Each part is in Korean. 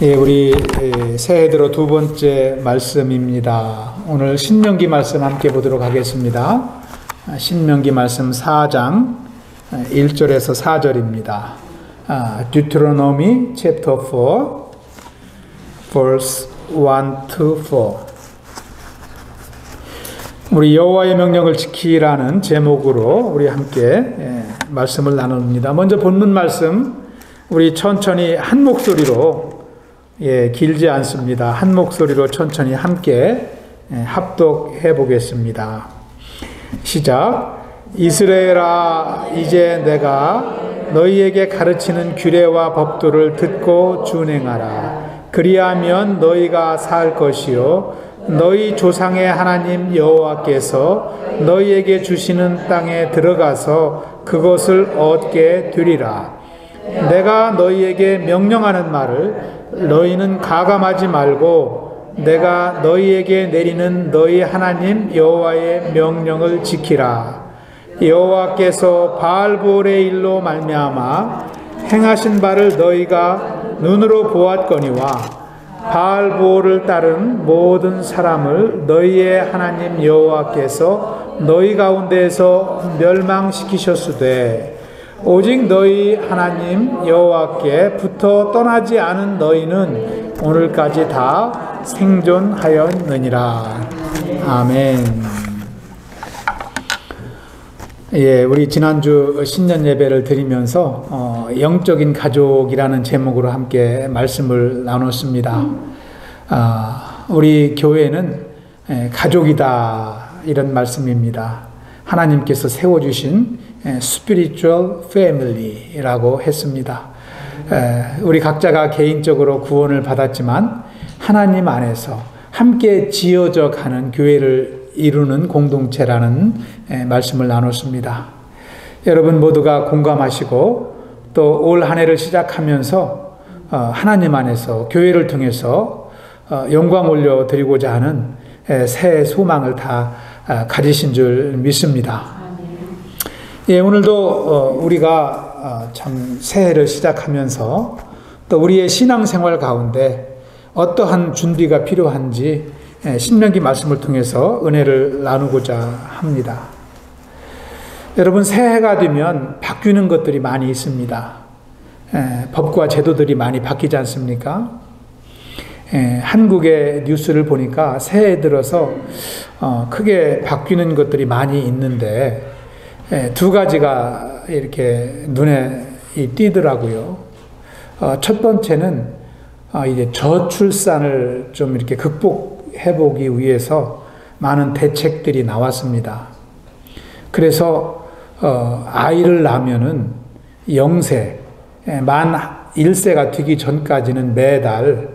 예, 우리 새해 들어 두 번째 말씀입니다. 오늘 신명기 말씀 함께 보도록 하겠습니다. 신명기 말씀 4장 1절에서 4절입니다. Deuteronomy chapter 4 verse 1 to 4. 우리 여호와의 명령을 지키라는 제목으로 우리 함께 말씀을 나눕니다. 먼저 본문 말씀 우리 천천히 한 목소리로 길지 않습니다. 한 목소리로 천천히 함께 합독해 보겠습니다. 시작. 이스라엘아, 이제 내가 너희에게 가르치는 규례와 법도를 듣고 준행하라. 그리하면 너희가 살 것이요 너희 조상의 하나님 여호와께서 너희에게 주시는 땅에 들어가서 그것을 얻게 되리라. 내가 너희에게 명령하는 말을 너희는 가감하지 말고 내가 너희에게 내리는 너희 하나님 여호와의 명령을 지키라. 여호와께서 바알볼의 일로 말미암아 행하신 바를 너희가 눈으로 보았거니와 바알볼을 따른 모든 사람을 너희의 하나님 여호와께서 너희 가운데에서 멸망시키셨으되 오직 너희 하나님 여호와께 붙어 떠나지 않은 너희는 오늘까지 다 생존하였느니라. 아멘. 예, 우리 지난주 신년 예배를 드리면서 영적인 가족이라는 제목으로 함께 말씀을 나눴습니다. 우리 교회는 가족이다 이런 말씀입니다. 하나님께서 세워주신 spiritual family라고 했습니다. 우리 각자가 개인적으로 구원을 받았지만 하나님 안에서 함께 지어져 가는 교회를 이루는 공동체라는 말씀을 나눴습니다. 여러분 모두가 공감하시고 또 올 한 해를 시작하면서 하나님 안에서 교회를 통해서 영광 올려드리고자 하는 새 소망을 다 가지신 줄 믿습니다. 예, 오늘도 우리가 참 새해를 시작하면서 또 우리의 신앙생활 가운데 어떠한 준비가 필요한지 신명기 말씀을 통해서 은혜를 나누고자 합니다. 여러분, 새해가 되면 바뀌는 것들이 많이 있습니다. 법과 제도들이 많이 바뀌지 않습니까? 한국의 뉴스를 보니까 새해 들어서 크게 바뀌는 것들이 많이 있는데 두 가지가 이렇게 눈에 띄더라고요. 첫 번째는 이제 저출산을 좀 이렇게 극복해보기 위해서 많은 대책들이 나왔습니다. 그래서 아이를 낳으면은 0세, 만 1세가 되기 전까지는 매달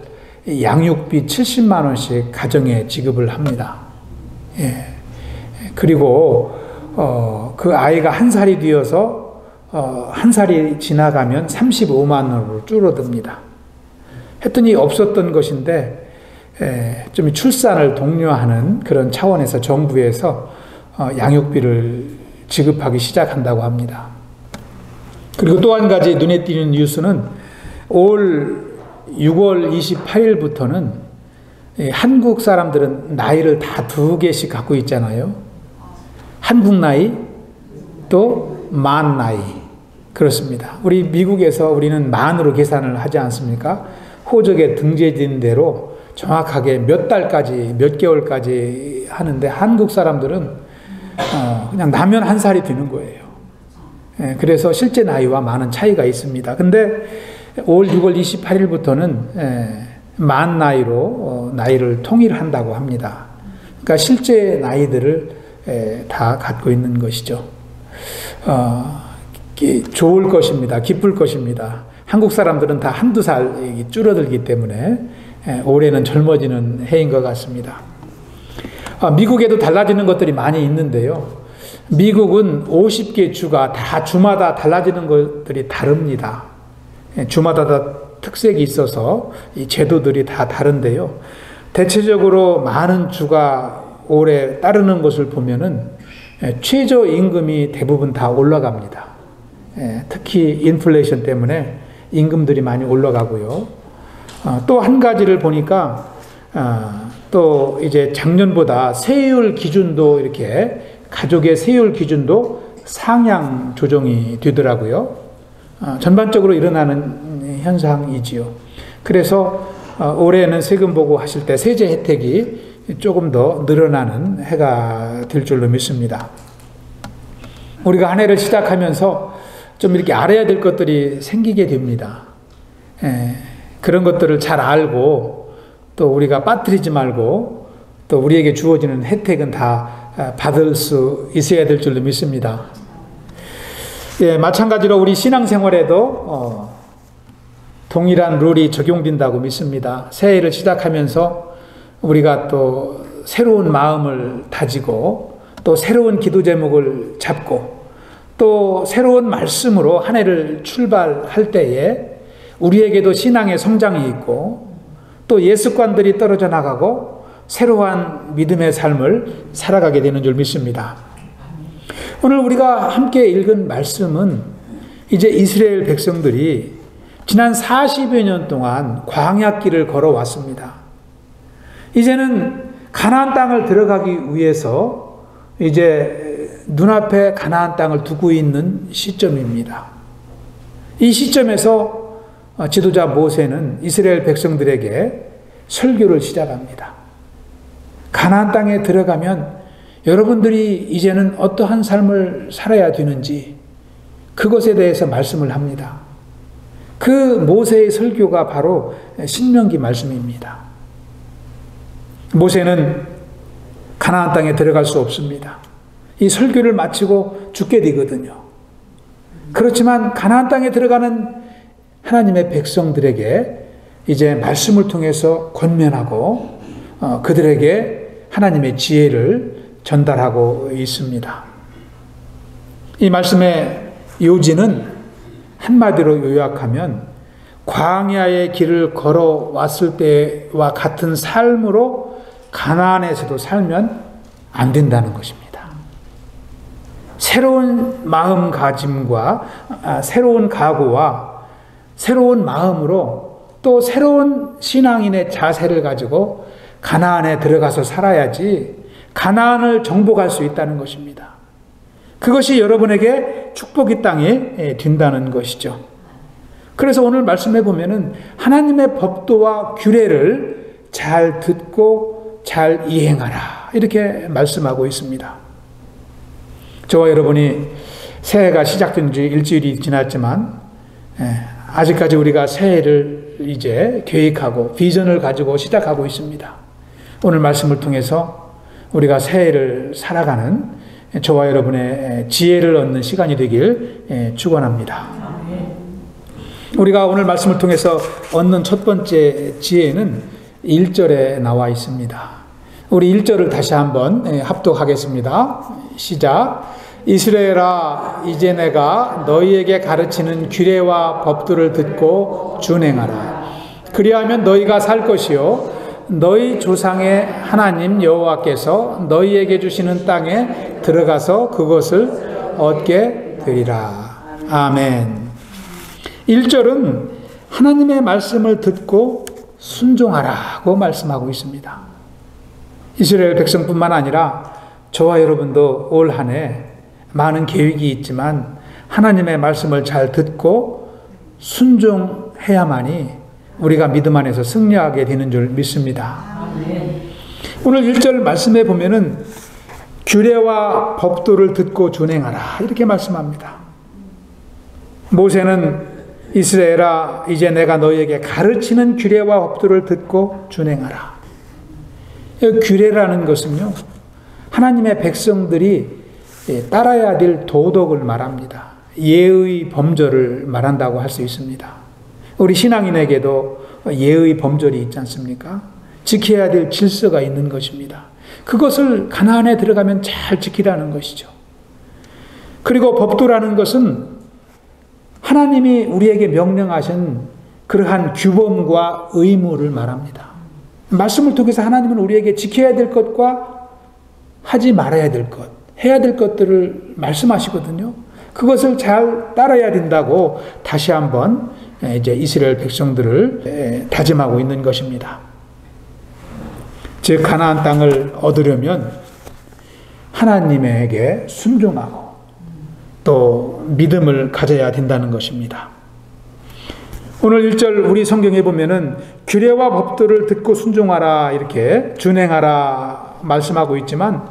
양육비 70만 원씩 가정에 지급을 합니다. 예. 그리고 그 아이가 한 살이 되어서 한 살이 지나가면 35만 원으로 줄어듭니다. 했더니 없었던 것인데 좀 출산을 독려하는 그런 차원에서 정부에서 양육비를 지급하기 시작한다고 합니다. 그리고 또 한 가지 눈에 띄는 뉴스는 올 6월 28일부터는 한국 사람들은 나이를 다 2개씩 갖고 있잖아요. 한국 나이 또 만 나이. 그렇습니다. 우리 미국에서 우리는 만으로 계산을 하지 않습니까? 호적에 등재된 대로 정확하게 몇 달까지 몇 개월까지 하는데 한국 사람들은 그냥 나면 한 살이 되는 거예요. 그래서 실제 나이와 많은 차이가 있습니다. 근데 올 6월 28일부터는 만 나이로 나이를 통일한다고 합니다. 그러니까 실제 나이들을 다 갖고 있는 것이죠. 좋을 것입니다. 기쁠 것입니다. 한국 사람들은 다 한두 살 줄어들기 때문에 올해는 젊어지는 해인 것 같습니다. 미국에도 달라지는 것들이 많이 있는데요. 미국은 50개 주가 다 주마다 달라지는 것들이 다릅니다. 주마다 다 특색이 있어서 이 제도들이 다 다른데요. 대체적으로 많은 주가 올해 따르는 것을 보면은 최저임금이 대부분 다 올라갑니다. 특히 인플레이션 때문에 임금들이 많이 올라가고요. 또 한 가지를 보니까 또 이제 작년보다 세율 기준도 이렇게 가족의 세율 기준도 상향 조정이 되더라고요. 전반적으로 일어나는 현상이지요. 그래서 올해는 세금 보고 하실 때 세제 혜택이 조금 더 늘어나는 해가 될 줄로 믿습니다. 우리가 한 해를 시작하면서 좀 이렇게 알아야 될 것들이 생기게 됩니다. 그런 것들을 잘 알고 또 우리가 빠뜨리지 말고 또 우리에게 주어지는 혜택은 다 받을 수 있어야 될 줄로 믿습니다. 마찬가지로 우리 신앙생활에도 동일한 룰이 적용된다고 믿습니다. 새해를 시작하면서 우리가 또 새로운 마음을 다지고 또 새로운 기도 제목을 잡고 또 새로운 말씀으로 한 해를 출발할 때에 우리에게도 신앙의 성장이 있고 또 예습관들이 떨어져 나가고 새로운 믿음의 삶을 살아가게 되는 줄 믿습니다. 오늘 우리가 함께 읽은 말씀은 이제 이스라엘 백성들이 지난 40여 년 동안 광야길을 걸어왔습니다. 이제는 가나안 땅을 들어가기 위해서 이제 눈앞에 가나안 땅을 두고 있는 시점입니다. 이 시점에서 지도자 모세는 이스라엘 백성들에게 설교를 시작합니다. 가나안 땅에 들어가면 여러분들이 이제는 어떠한 삶을 살아야 되는지 그것에 대해서 말씀을 합니다. 그 모세의 설교가 바로 신명기 말씀입니다. 모세는 가나안 땅에 들어갈 수 없습니다. 이 설교를 마치고 죽게 되거든요. 그렇지만 가나안 땅에 들어가는 하나님의 백성들에게 이제 말씀을 통해서 권면하고 그들에게 하나님의 지혜를 전달하고 있습니다. 이 말씀의 요지는 한마디로 요약하면 광야의 길을 걸어왔을 때와 같은 삶으로 가나안에서도 살면 안 된다는 것입니다. 새로운 마음가짐과 새로운 각오와 새로운 마음으로 또 새로운 신앙인의 자세를 가지고 가나안에 들어가서 살아야지 가나안을 정복할 수 있다는 것입니다. 그것이 여러분에게 축복의 땅에 된다는 것이죠. 그래서 오늘 말씀해 보면은 하나님의 법도와 규례를 잘 듣고 잘 이행하라 이렇게 말씀하고 있습니다. 저와 여러분이 새해가 시작된 지 일주일이 지났지만 아직까지 우리가 새해를 이제 계획하고 비전을 가지고 시작하고 있습니다. 오늘 말씀을 통해서 우리가 새해를 살아가는 저와 여러분의 지혜를 얻는 시간이 되길 축원합니다. 우리가 오늘 말씀을 통해서 얻는 첫 번째 지혜는 1절에 나와 있습니다. 우리 1절을 다시 한번 합독하겠습니다. 시작. 이스라엘아, 이제 내가 너희에게 가르치는 규례와 법도를 듣고 준행하라. 그리하면 너희가 살 것이요 너희 조상의 하나님 여호와께서 너희에게 주시는 땅에 들어가서 그것을 얻게 되리라. 아멘. 1절은 하나님의 말씀을 듣고 순종하라고 말씀하고 있습니다. 이스라엘 백성뿐만 아니라 저와 여러분도 올 한 해 많은 계획이 있지만 하나님의 말씀을 잘 듣고 순종해야만이 우리가 믿음 안에서 승리하게 되는 줄 믿습니다. 오늘 1절 말씀에 보면은 규례와 법도를 듣고 준행하라 이렇게 말씀합니다. 모세는 이스라엘아, 이제 내가 너희에게 가르치는 규례와 법도를 듣고 준행하라. 규례라는 것은요, 하나님의 백성들이 따라야 될 도덕을 말합니다. 예의 범절을 말한다고 할 수 있습니다. 우리 신앙인에게도 예의 범절이 있지 않습니까? 지켜야 될 질서가 있는 것입니다. 그것을 가나안에 들어가면 잘 지키라는 것이죠. 그리고 법도라는 것은 하나님이 우리에게 명령하신 그러한 규범과 의무를 말합니다. 말씀을 통해서 하나님은 우리에게 지켜야 될 것과 하지 말아야 될 것, 해야 될 것들을 말씀하시거든요. 그것을 잘 따라야 된다고 다시 한번 이제 이스라엘 백성들을 다짐하고 있는 것입니다. 즉 가나안 땅을 얻으려면 하나님에게 순종하고 또 믿음을 가져야 된다는 것입니다. 오늘 1절 우리 성경에 보면은 규례와 법도를 듣고 순종하라 이렇게 준행하라 말씀하고 있지만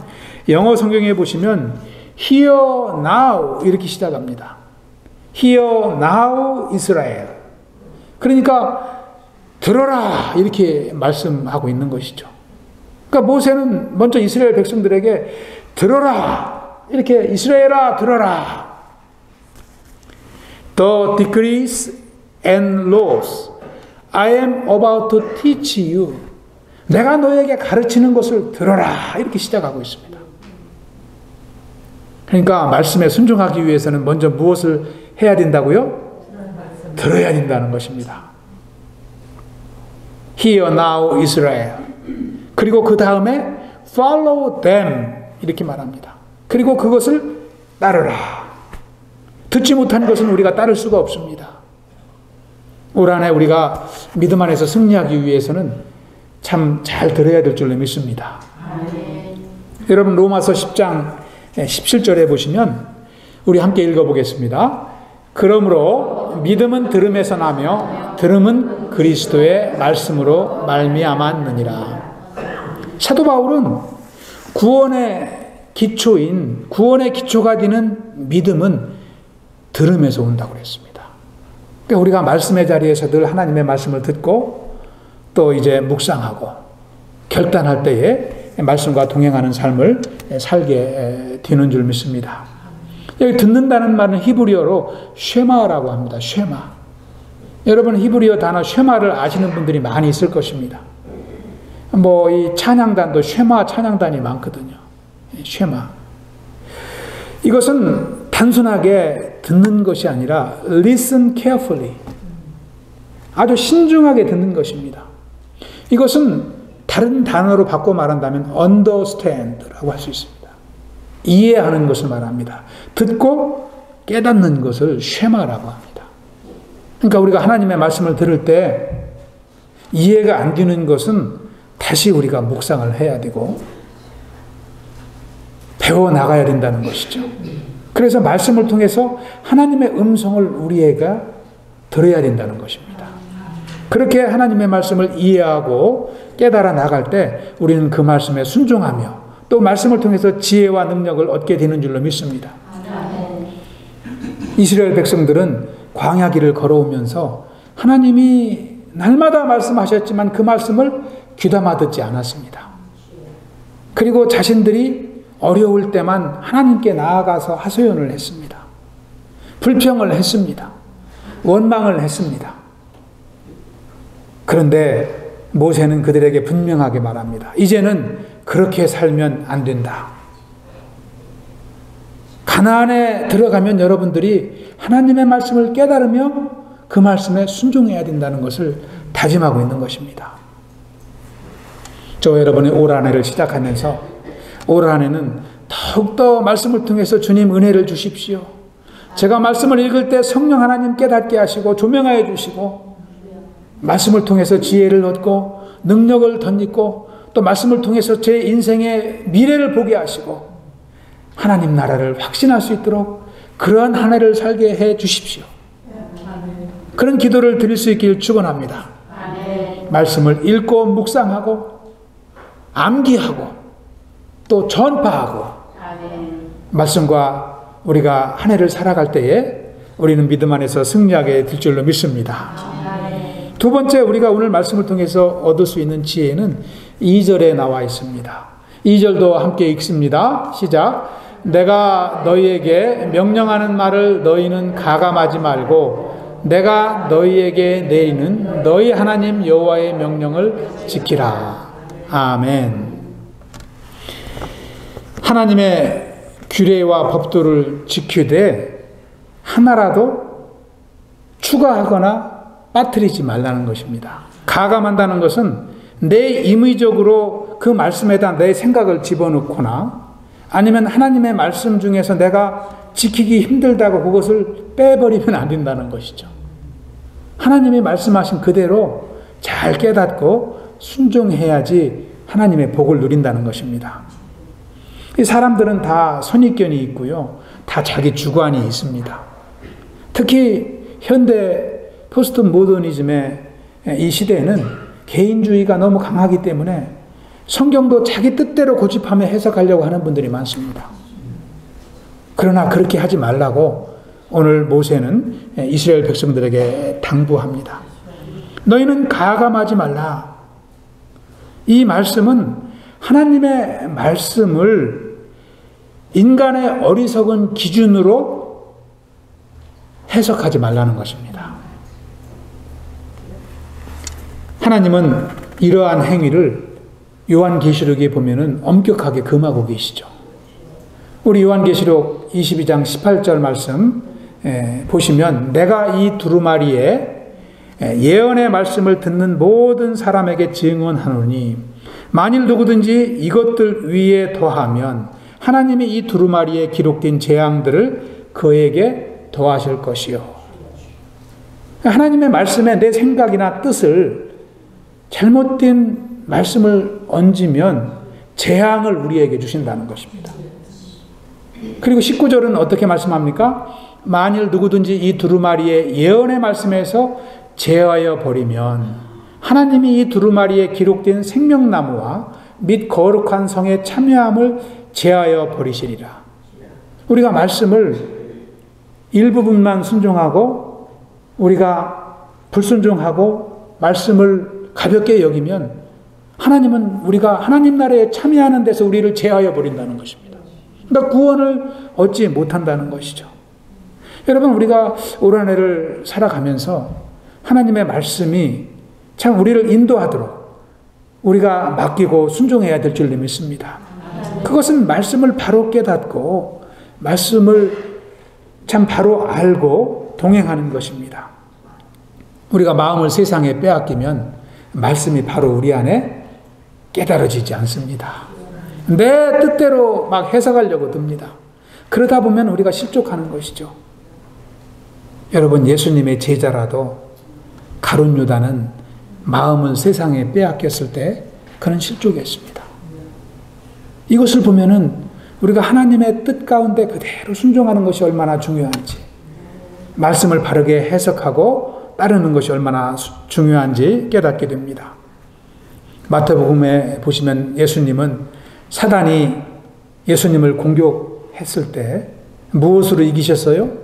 영어 성경에 보시면 Hear now 이렇게 시작합니다. Hear now Israel. 그러니까 들어라 이렇게 말씀하고 있는 것이죠. 그러니까 모세는 먼저 이스라엘 백성들에게 들어라 이렇게 이스라엘아 들어라. The decrees and laws I am about to teach you. 내가 너에게 가르치는 것을 들어라 이렇게 시작하고 있습니다. 그러니까 말씀에 순종하기 위해서는 먼저 무엇을 해야 된다고요? 들어야 된다는 것입니다. Hear now Israel. 그리고 그 다음에 follow them 이렇게 말합니다. 그리고 그것을 따르라. 듣지 못한 것은 우리가 따를 수가 없습니다. 올 한해 우리가 믿음 안에서 승리하기 위해서는 참 잘 들어야 될 줄로 믿습니다. 여러분 로마서 10장 17절에 보시면 우리 함께 읽어보겠습니다. 그러므로 믿음은 들음에서 나며 들음은 그리스도의 말씀으로 말미암았느니라. 사도 바울은 구원의 기초가 되는 믿음은 들음에서 온다고 그랬습니다. 그러니까 우리가 말씀의 자리에서 늘 하나님의 말씀을 듣고 또 이제 묵상하고 결단할 때에 말씀과 동행하는 삶을 살게 되는 줄 믿습니다. 여기 듣는다는 말은 히브리어로 쉐마라고 합니다. 쉐마. 여러분 히브리어 단어 쉐마를 아시는 분들이 많이 있을 것입니다. 뭐 이 찬양단도 쉐마 찬양단이 많거든요. 쉐마. 이것은 단순하게 듣는 것이 아니라 listen carefully. 아주 신중하게 듣는 것입니다. 이것은 다른 단어로 바꿔 말한다면 understand라고 할 수 있습니다. 이해하는 것을 말합니다. 듣고 깨닫는 것을 쉐마라고 합니다. 그러니까 우리가 하나님의 말씀을 들을 때 이해가 안 되는 것은 다시 우리가 묵상을 해야 되고 배워나가야 된다는 것이죠. 그래서 말씀을 통해서 하나님의 음성을 우리가 들어야 된다는 것입니다. 그렇게 하나님의 말씀을 이해하고 깨달아 나갈 때 우리는 그 말씀에 순종하며 또 말씀을 통해서 지혜와 능력을 얻게 되는 줄로 믿습니다. 이스라엘 백성들은 광야길을 걸어오면서 하나님이 날마다 말씀하셨지만 그 말씀을 귀담아 듣지 않았습니다. 그리고 자신들이 어려울 때만 하나님께 나아가서 하소연을 했습니다. 불평을 했습니다. 원망을 했습니다. 그런데 모세는 그들에게 분명하게 말합니다. 이제는 그렇게 살면 안 된다. 가나안에 들어가면 여러분들이 하나님의 말씀을 깨달으며 그 말씀에 순종해야 된다는 것을 다짐하고 있는 것입니다. 저 여러분의 올 한 해를 시작하면서 올 한 해는 더욱더 말씀을 통해서 주님 은혜를 주십시오. 제가 말씀을 읽을 때 성령 하나님 깨닫게 하시고 조명하여 주시고 말씀을 통해서 지혜를 얻고 능력을 덧입고 또 말씀을 통해서 제 인생의 미래를 보게 하시고 하나님 나라를 확신할 수 있도록 그러한 한 해를 살게 해 주십시오. 그런 기도를 드릴 수 있기를 축원합니다. 말씀을 읽고 묵상하고 암기하고 또 전파하고 말씀과 우리가 한 해를 살아갈 때에 우리는 믿음 안에서 승리하게 될 줄로 믿습니다. 두 번째 우리가 오늘 말씀을 통해서 얻을 수 있는 지혜는 2절에 나와 있습니다. 2절도 함께 읽습니다. 시작. 내가 너희에게 명령하는 말을 너희는 가감하지 말고 내가 너희에게 내리는 너희 하나님 여호와의 명령을 지키라. 아멘. 하나님의 규례와 법도를 지키되 하나라도 추가하거나 빠뜨리지 말라는 것입니다. 가감한다는 것은 내 임의적으로 그 말씀에다 내 생각을 집어넣거나 아니면 하나님의 말씀 중에서 내가 지키기 힘들다고 그것을 빼버리면 안 된다는 것이죠. 하나님이 말씀하신 그대로 잘 깨닫고 순종해야지 하나님의 복을 누린다는 것입니다. 이 사람들은 다 선입견이 있고요. 다 자기 주관이 있습니다. 특히 현대 포스트 모더니즘의 이 시대에는 개인주의가 너무 강하기 때문에 성경도 자기 뜻대로 고집하며 해석하려고 하는 분들이 많습니다. 그러나 그렇게 하지 말라고 오늘 모세는 이스라엘 백성들에게 당부합니다. 너희는 가감하지 말라. 이 말씀은 하나님의 말씀을 인간의 어리석은 기준으로 해석하지 말라는 것입니다. 하나님은 이러한 행위를 요한계시록에 보면은 엄격하게 금하고 계시죠. 우리 요한계시록 22장 18절 말씀 보시면 내가 이 두루마리에 예언의 말씀을 듣는 모든 사람에게 증언하노니 만일 누구든지 이것들 위에 더하면 하나님이 이 두루마리에 기록된 재앙들을 그에게 더하실 것이요. 하나님의 말씀에 내 생각이나 뜻을 잘못된 말씀을 얹으면 재앙을 우리에게 주신다는 것입니다. 그리고 19절은 어떻게 말씀합니까? 만일 누구든지 이 두루마리의 예언의 말씀에서 제하여 버리면 하나님이 이 두루마리에 기록된 생명나무와 및 거룩한 성의 참여함을 제하여 버리시리라. 우리가 말씀을 일부분만 순종하고 우리가 불순종하고 말씀을 가볍게 여기면 하나님은 우리가 하나님 나라에 참여하는 데서 우리를 제하여 버린다는 것입니다. 그러니까 구원을 얻지 못한다는 것이죠. 여러분, 우리가 올 한 해를 살아가면서 하나님의 말씀이 참 우리를 인도하도록 우리가 맡기고 순종해야 될 줄 믿습니다. 그것은 말씀을 바로 깨닫고 말씀을 참 바로 알고 동행하는 것입니다. 우리가 마음을 세상에 빼앗기면 말씀이 바로 우리 안에 깨달아지지 않습니다. 내 뜻대로 막 해석하려고 듭니다. 그러다 보면 우리가 실족하는 것이죠. 여러분, 예수님의 제자라도 가룟 유다는 마음을 세상에 빼앗겼을 때 그는 실족했습니다. 이것을 보면은 우리가 하나님의 뜻 가운데 그대로 순종하는 것이 얼마나 중요한지, 말씀을 바르게 해석하고 따르는 것이 얼마나 중요한지 깨닫게 됩니다. 마태복음에 보시면 예수님은 사단이 예수님을 공격했을 때 무엇으로 이기셨어요?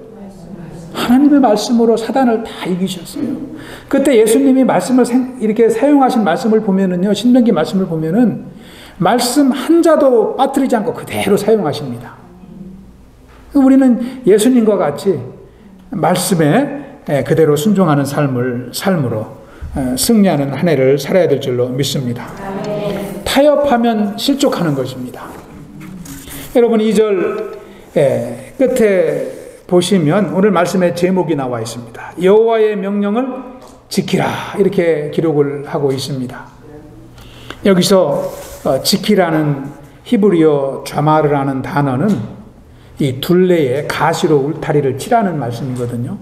하나님의 말씀으로 사단을 다 이기셨어요. 그때 예수님이 말씀을 이렇게 사용하신 말씀을 보면은요, 신명기 말씀을 보면은 말씀 한 자도 빠뜨리지 않고 그대로 사용하십니다. 우리는 예수님과 같이 말씀에 그대로 순종하는 삶으로 승리하는 한 해를 살아야 될 줄로 믿습니다. 타협하면 실족하는 것입니다. 여러분, 2절 끝에 보시면 오늘 말씀의 제목이 나와 있습니다. 여호와의 명령을 지키라, 이렇게 기록을 하고 있습니다. 여기서 지키라는 히브리어 좌마르라는 단어는 이 둘레에 가시로 울타리를 치라는 말씀이거든요.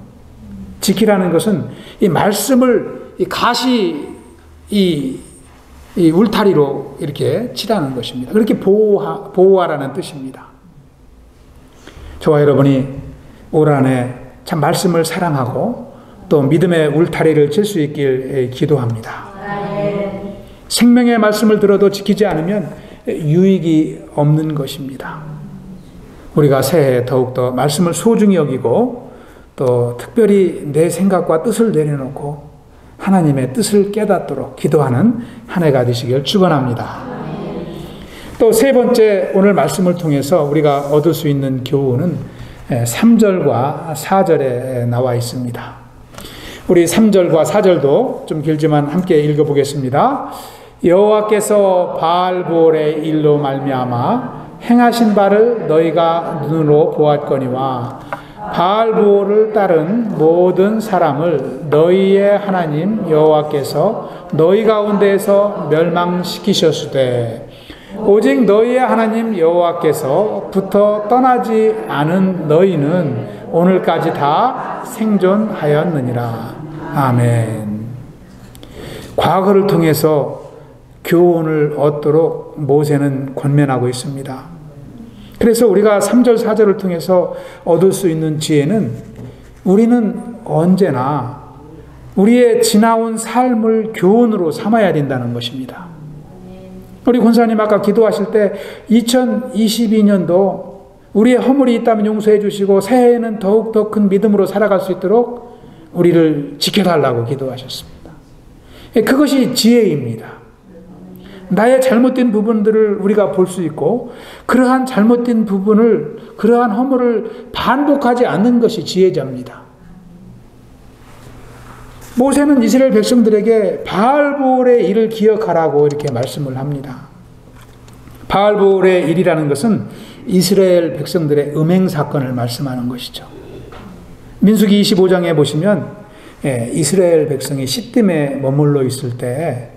지키라는 것은 이 말씀을 이 가시 이 울타리로 이렇게 치라는 것입니다. 그렇게 보호하라는 뜻입니다. 저와 여러분이 올 한 해 참 말씀을 사랑하고 또 믿음의 울타리를 칠 수 있길 기도합니다. 생명의 말씀을 들어도 지키지 않으면 유익이 없는 것입니다. 우리가 새해 더욱더 말씀을 소중히 여기고 또 특별히 내 생각과 뜻을 내려놓고 하나님의 뜻을 깨닫도록 기도하는 한 해가 되시길 축원합니다. 또 세 번째, 오늘 말씀을 통해서 우리가 얻을 수 있는 교훈은 3절과 4절에 나와 있습니다. 우리 3절과 4절도 좀 길지만 함께 읽어보겠습니다. 여호와께서 바알보올의 일로 말미암아 행하신 바를 너희가 눈으로 보았거니와 바알보올을 따른 모든 사람을 너희의 하나님 여호와께서 너희 가운데에서 멸망시키셨으되 오직 너희의 하나님 여호와께서부터 떠나지 않은 너희는 오늘까지 다 생존하였느니라. 아멘. 과거를 통해서 교훈을 얻도록 모세는 권면하고 있습니다. 그래서 우리가 3절, 4절을 통해서 얻을 수 있는 지혜는 우리는 언제나 우리의 지나온 삶을 교훈으로 삼아야 된다는 것입니다. 우리 권사님 아까 기도하실 때 2022년도 우리의 허물이 있다면 용서해 주시고 새해에는 더욱더 큰 믿음으로 살아갈 수 있도록 우리를 지켜달라고 기도하셨습니다. 그것이 지혜입니다. 나의 잘못된 부분들을 우리가 볼 수 있고 그러한 잘못된 부분을, 그러한 허물을 반복하지 않는 것이 지혜자입니다. 모세는 이스라엘 백성들에게 바알볼의 일을 기억하라고 이렇게 말씀을 합니다. 바알볼의 일이라는 것은 이스라엘 백성들의 음행 사건을 말씀하는 것이죠. 민수기 25장에 보시면 이스라엘 백성이 시딤에 머물러 있을 때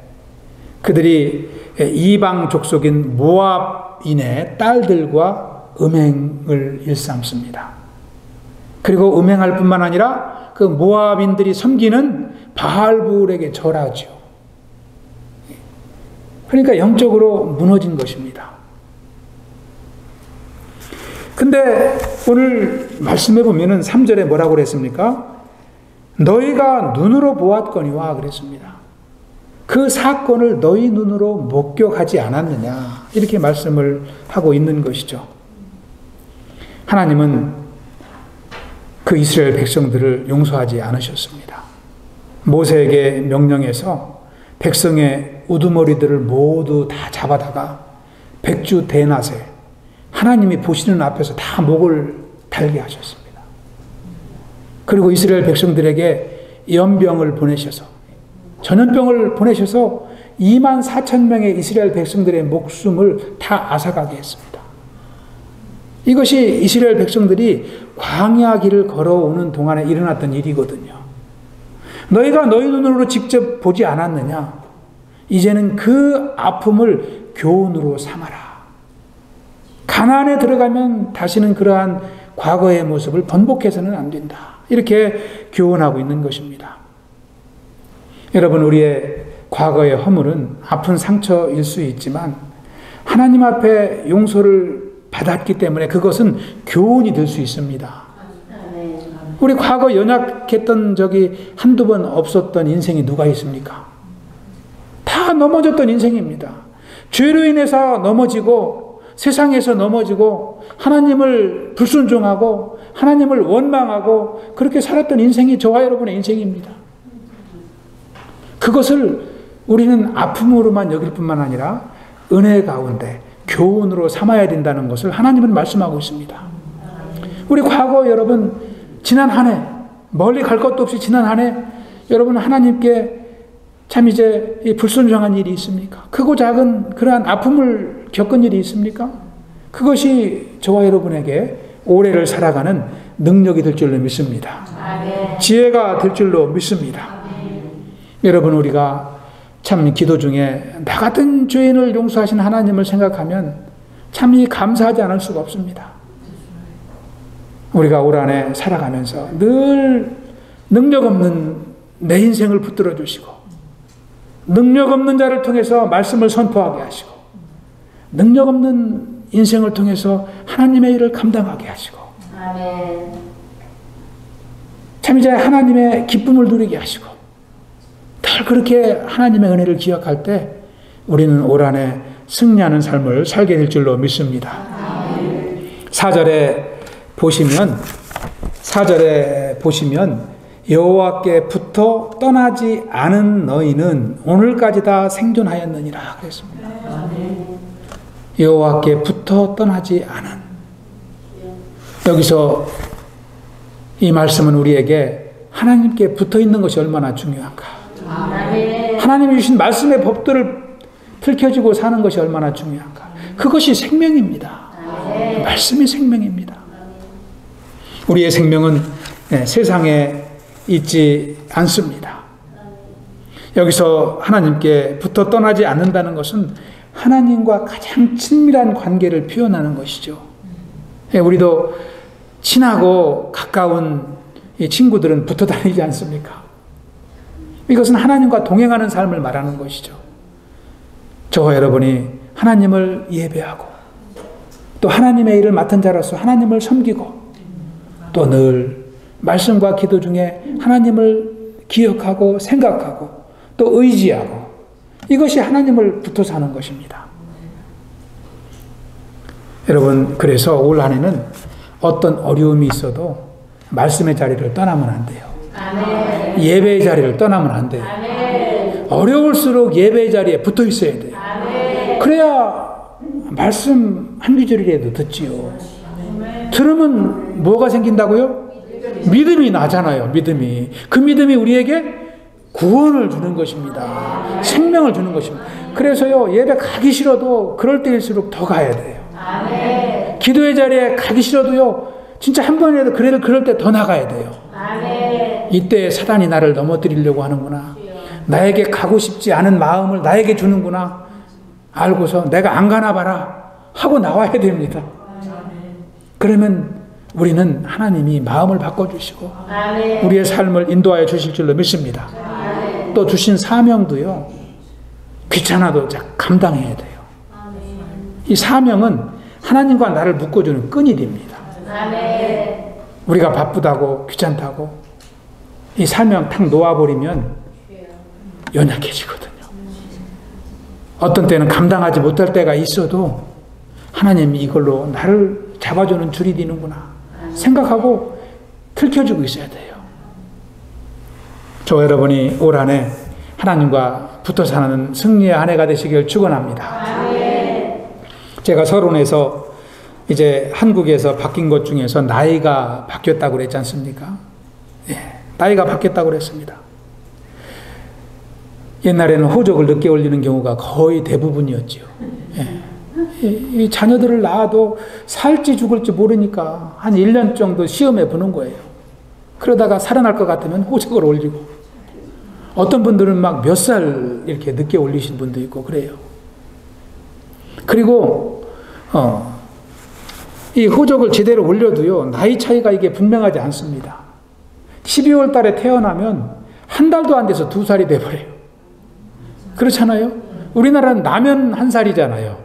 그들이 이방 족속인 모압인의 딸들과 음행을 일삼습니다. 그리고 음행할 뿐만 아니라 그 모압인들이 섬기는 바알볼에게 절하죠. 그러니까 영적으로 무너진 것입니다. 근데 오늘 말씀해 보면은 3절에 뭐라고 그랬습니까? 너희가 눈으로 보았거니와 그랬습니다. 그 사건을 너희 눈으로 목격하지 않았느냐 이렇게 말씀을 하고 있는 것이죠. 하나님은 그 이스라엘 백성들을 용서하지 않으셨습니다. 모세에게 명령해서 백성의 우두머리들을 모두 다 잡아다가 백주 대낮에 하나님이 보시는 앞에서 다 목을 달게 하셨습니다. 그리고 이스라엘 백성들에게 연병을 보내셔서, 전염병을 보내셔서 24,000명의 이스라엘 백성들의 목숨을 다 앗아가게 했습니다. 이것이 이스라엘 백성들이 광야 길을 걸어오는 동안에 일어났던 일이거든요. 너희가 너희 눈으로 직접 보지 않았느냐? 이제는 그 아픔을 교훈으로 삼아라. 가나안에 들어가면 다시는 그러한 과거의 모습을 번복해서는 안 된다. 이렇게 교훈하고 있는 것입니다. 여러분, 우리의 과거의 허물은 아픈 상처일 수 있지만 하나님 앞에 용서를 받았기 때문에 그것은 교훈이 될 수 있습니다. 우리 과거 연약했던 적이 한두 번 없었던 인생이 누가 있습니까? 다 넘어졌던 인생입니다. 죄로 인해서 넘어지고 세상에서 넘어지고 하나님을 불순종하고 하나님을 원망하고 그렇게 살았던 인생이 저와 여러분의 인생입니다. 그것을 우리는 아픔으로만 여길 뿐만 아니라 은혜 가운데 교훈으로 삼아야 된다는 것을 하나님은 말씀하고 있습니다. 우리 과거 여러분 지난 한 해 멀리 갈 것도 없이 지난 한 해 여러분 하나님께 참 이제 불순종한 일이 있습니까? 크고 작은 그러한 아픔을 겪은 일이 있습니까? 그것이 저와 여러분에게 올해를 살아가는 능력이 될 줄로 믿습니다. 지혜가 될 줄로 믿습니다. 여러분 우리가 참 기도 중에 나 같은 죄인을 용서하신 하나님을 생각하면 참 감사하지 않을 수가 없습니다. 우리가 올 한해 살아가면서 늘 능력 없는 내 인생을 붙들어 주시고 능력 없는 자를 통해서 말씀을 선포하게 하시고 능력 없는 인생을 통해서 하나님의 일을 감당하게 하시고 참 이제 하나님의 기쁨을 누리게 하시고 늘 그렇게 하나님의 은혜를 기억할 때 우리는 올 한해 승리하는 삶을 살게 될 줄로 믿습니다. 4절에 보시면 여호와께부터 떠나지 않은 너희는 오늘까지 다 생존하였느니라 그랬습니다. 여호와께부터 떠나지 않은. 여기서 이 말씀은 우리에게 하나님께 붙어 있는 것이 얼마나 중요한가. 하나님이 주신 말씀의 법들을 펼쳐지고 사는 것이 얼마나 중요한가. 그것이 생명입니다. 말씀이 생명입니다. 우리의 생명은 세상에 있지 않습니다. 여기서 하나님께 붙어 떠나지 않는다는 것은 하나님과 가장 친밀한 관계를 표현하는 것이죠. 우리도 친하고 가까운 친구들은 붙어 다니지 않습니까? 이것은 하나님과 동행하는 삶을 말하는 것이죠. 저와 여러분이 하나님을 예배하고 또 하나님의 일을 맡은 자로서 하나님을 섬기고 또 늘 말씀과 기도 중에 하나님을 기억하고 생각하고 또 의지하고 이것이 하나님을 붙어 사는 것입니다. 여러분, 그래서 올 한 해는 어떤 어려움이 있어도 말씀의 자리를 떠나면 안 돼요. 아멘. 예배의 자리를 떠나면 안 돼요. 아멘. 어려울수록 예배의 자리에 붙어 있어야 돼요. 아멘. 그래야 말씀 한 구절이라도 듣지요. 아멘. 들으면 뭐가 생긴다고요? 믿음이 나잖아요. 믿음이. 그 믿음이 우리에게 구원을 주는 것입니다. 생명을 주는 것입니다. 그래서요, 예배 가기 싫어도 그럴 때일수록 더 가야 돼요. 아멘. 기도의 자리에 가기 싫어도요, 진짜 한 번이라도 그럴 때 더 나가야 돼요. 아멘. 이때 사단이 나를 넘어뜨리려고 하는구나. 나에게 가고 싶지 않은 마음을 나에게 주는구나. 알고서 내가 안 가나 봐라 하고 나와야 됩니다. 그러면 우리는 하나님이 마음을 바꿔주시고 아멘. 우리의 삶을 인도하여 주실 줄로 믿습니다. 아멘. 또 주신 사명도요, 귀찮아도 감당해야 돼요. 아멘. 이 사명은 하나님과 나를 묶어주는 끈이 됩니다. 아멘. 우리가 바쁘다고 귀찮다고 이 사명 탁 놓아버리면 연약해지거든요. 어떤 때는 감당하지 못할 때가 있어도 하나님이 이걸로 나를 잡아주는 줄이 되는구나 생각하고 틀켜주고 있어야 돼요. 저 여러분이 올 한 해 하나님과 붙어 사는 승리의 한 해가 되시길 축원합니다. 제가 서론에서 이제 한국에서 바뀐 것 중에서 나이가 바뀌었다고 그랬지 않습니까? 예, 나이가 바뀌었다고 그랬습니다. 옛날에는 호적을 늦게 올리는 경우가 거의 대부분이었죠. 예. 이 자녀들을 낳아도 살지 죽을지 모르니까 한 1년 정도 시험에 보는 거예요. 그러다가 살아날 것 같으면 호적을 올리고, 어떤 분들은 막 몇 살 이렇게 늦게 올리신 분도 있고 그래요. 그리고 이 호적을 제대로 올려도요, 나이 차이가 이게 분명하지 않습니다. 12월 달에 태어나면 한 달도 안 돼서 2살이 돼버려요. 그렇잖아요? 우리나라는 나면 1살이잖아요.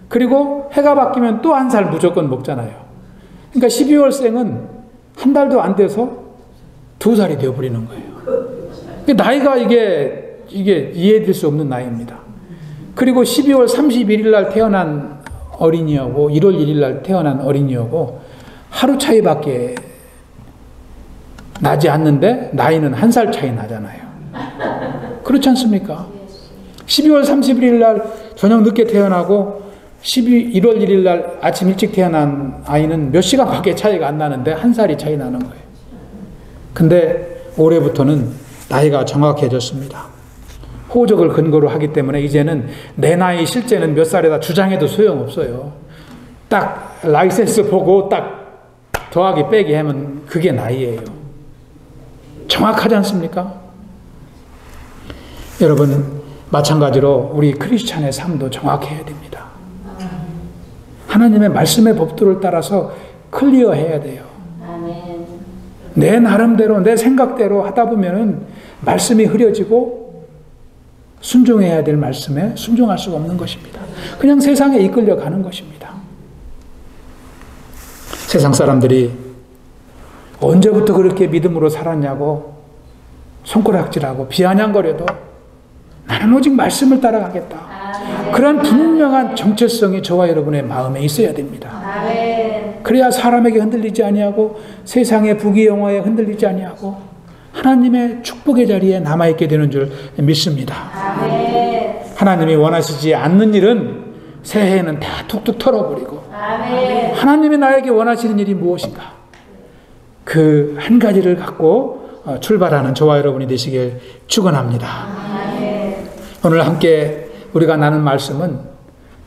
그리고 해가 바뀌면 또 1살 무조건 먹잖아요. 그러니까 12월생은 한 달도 안 돼서 2살이 되어버리는 거예요. 나이가 이게 이해될 수 없는 나이입니다. 그리고 12월 31일 날 태어난 어린이하고 1월 1일 날 태어난 어린이하고 하루 차이밖에 나지 않는데 나이는 1살 차이 나잖아요. 그렇지 않습니까? 12월 31일 날 저녁 늦게 태어나고 1월 1일 날 아침 일찍 태어난 아이는 몇 시간밖에 차이가 안 나는데 1살이 차이 나는 거예요. 근데 올해부터는 나이가 정확해졌습니다. 호적을 근거로 하기 때문에 이제는 내 나이 실제는 몇 살이다 주장해도 소용없어요. 딱 라이센스 보고 딱 더하기 빼기 하면 그게 나이예요. 정확하지 않습니까? 여러분, 마찬가지로 우리 크리스찬의 삶도 정확해야 됩니다. 하나님의 말씀의 법도를 따라서 클리어해야 돼요. 내 나름대로 내 생각대로 하다 보면은 말씀이 흐려지고 순종해야 될 말씀에 순종할 수가 없는 것입니다. 그냥 세상에 이끌려 가는 것입니다. 세상 사람들이 언제부터 그렇게 믿음으로 살았냐고 손가락질하고 비아냥거려도 나는 오직 말씀을 따라가겠다. 그런 분명한 정체성이 저와 여러분의 마음에 있어야 됩니다. 그래야 사람에게 흔들리지 아니하고 세상의 부귀영화에 흔들리지 아니하고 하나님의 축복의 자리에 남아있게 되는 줄 믿습니다. 하나님이 원하시지 않는 일은 새해에는 다 툭툭 털어버리고 하나님이 나에게 원하시는 일이 무엇인가, 그 한 가지를 갖고 출발하는 저와 여러분이 되시길 축원합니다. 오늘 함께 우리가 나눈 말씀은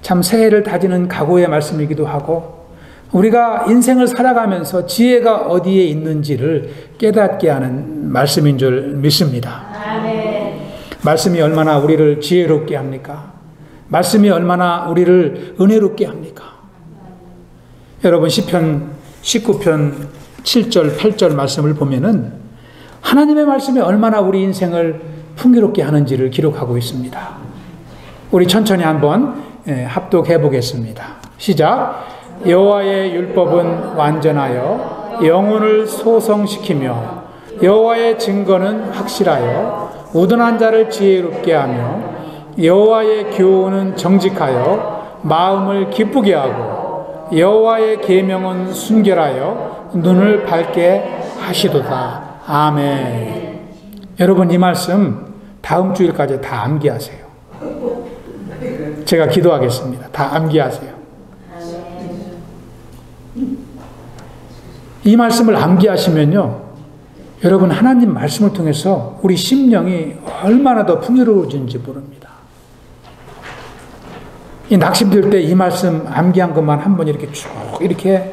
참 새해를 다지는 각오의 말씀이기도 하고 우리가 인생을 살아가면서 지혜가 어디에 있는지를 깨닫게 하는 말씀인 줄 믿습니다. 아멘. 말씀이 얼마나 우리를 지혜롭게 합니까? 말씀이 얼마나 우리를 은혜롭게 합니까? 여러분, 시편 19편 7절 8절 말씀을 보면은 하나님의 말씀이 얼마나 우리 인생을 풍요롭게 하는지를 기록하고 있습니다. 우리 천천히 한번 합독해 보겠습니다. 시작. 여호와의 율법은 완전하여 영혼을 소성시키며 여호와의 증거는 확실하여 우둔한 자를 지혜롭게 하며 여호와의 교훈은 정직하여 마음을 기쁘게 하고 여호와의 계명은 순결하여 눈을 밝게 하시도다. 아멘. 여러분, 이 말씀 다음 주일까지 다 암기하세요. 제가 기도하겠습니다. 다 암기하세요. 이 말씀을 암기하시면요, 여러분, 하나님 말씀을 통해서 우리 심령이 얼마나 더 풍요로워진지 모릅니다. 이 낙심될 때 이 말씀 암기한 것만 한번 이렇게 쭉 이렇게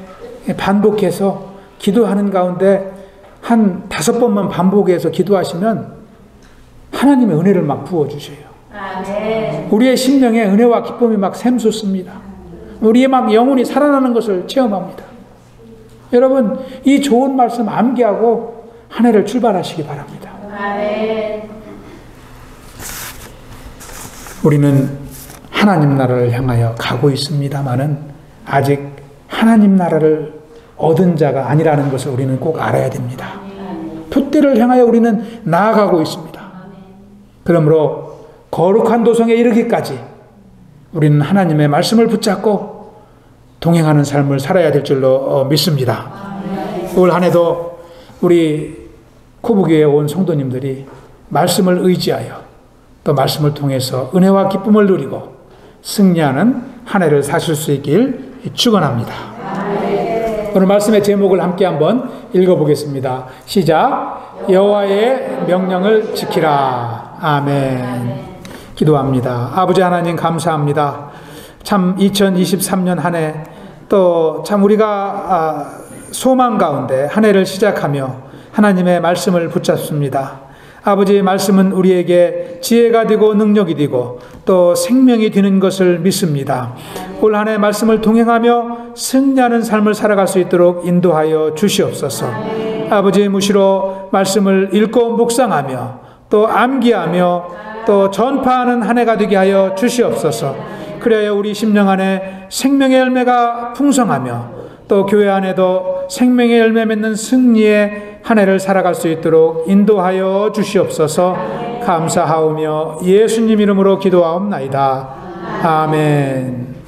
반복해서 기도하는 가운데 한 5번만 반복해서 기도하시면 하나님의 은혜를 막 부어주셔요. 아멘. 우리의 심령에 은혜와 기쁨이 막 샘솟습니다. 우리의 막 영혼이 살아나는 것을 체험합니다. 여러분, 이 좋은 말씀 암기하고 한 해를 출발하시기 바랍니다. 아멘. 우리는 하나님 나라를 향하여 가고 있습니다마는 아직 하나님 나라를 얻은 자가 아니라는 것을 우리는 꼭 알아야 됩니다. 푯대를 향하여 우리는 나아가고 있습니다. 그러므로 거룩한 도성에 이르기까지 우리는 하나님의 말씀을 붙잡고 동행하는 삶을 살아야 될 줄로 믿습니다. 올 한 해도 우리 코브교회에 온 성도님들이 말씀을 의지하여 또 말씀을 통해서 은혜와 기쁨을 누리고 승리하는 한 해를 사실 수 있길 축원합니다. 오늘 말씀의 제목을 함께 한번 읽어보겠습니다. 시작. 여호와의 명령을 지키라. 아멘. 기도합니다. 아버지 하나님, 감사합니다. 참 2023년 한 해 또 참 우리가 소망 가운데 한 해를 시작하며 하나님의 말씀을 붙잡습니다. 아버지의 말씀은 우리에게 지혜가 되고 능력이 되고 또 생명이 되는 것을 믿습니다. 올 한 해 말씀을 동행하며 승리하는 삶을 살아갈 수 있도록 인도하여 주시옵소서. 아버지의 무시로 말씀을 읽고 묵상하며 또 암기하며 또 전파하는 한 해가 되게 하여 주시옵소서. 그래야 우리 심령 안에 생명의 열매가 풍성하며 또 교회 안에도 생명의 열매 맺는 승리의 한 해를 살아갈 수 있도록 인도하여 주시옵소서. 감사하오며 예수님 이름으로 기도하옵나이다. 아멘.